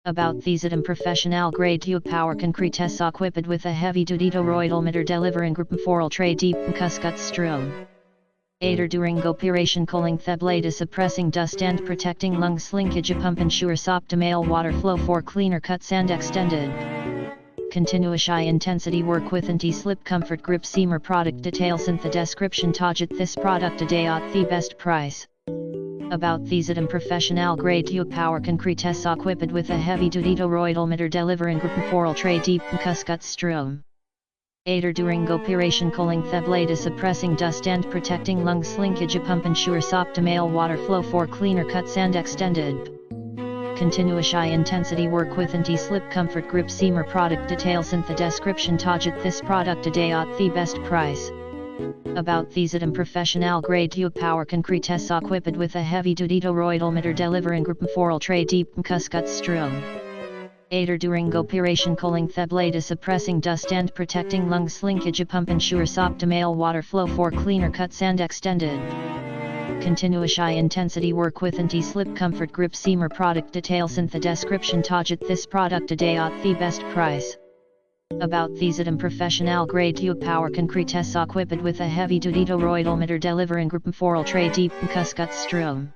About these item professional grade tube power concrete equipped with a heavy duty toroidal meter delivering group foral tray deep cuscut strom. Aider during operation cooling the blade suppressing dust and protecting lungs linkage pump ensures optimal water flow for cleaner cuts and extended. Continuous high intensity work with anti-slip comfort grip seamer product details in the description target this product today at the best price. About these item professional grade tube power concrete equipped with a heavy duty toroidal meter delivering group foral tray deep cuscut strom. Aider during operation cooling the blade suppressing dust and protecting lungs linkage pump ensures optimal water flow for cleaner cuts and extended. Continuous high intensity work with anti-slip comfort grip seamer product details in the description target this product today at the best price. About these item professional grade tube power concrete equipped with a heavy duty toroidal meter delivering group foral tray deep cuscut strom. Aider during operation cooling the blade suppressing dust and protecting lungs linkage pump ensures optimal water flow for cleaner cuts and extended. Continuous high intensity work with anti-slip comfort grip seamer product details in the description target this product today at the best price. About these item professional grade tube power concrete equipped with a heavy duty toroidal meter delivering group foral tray deep cuscut strom.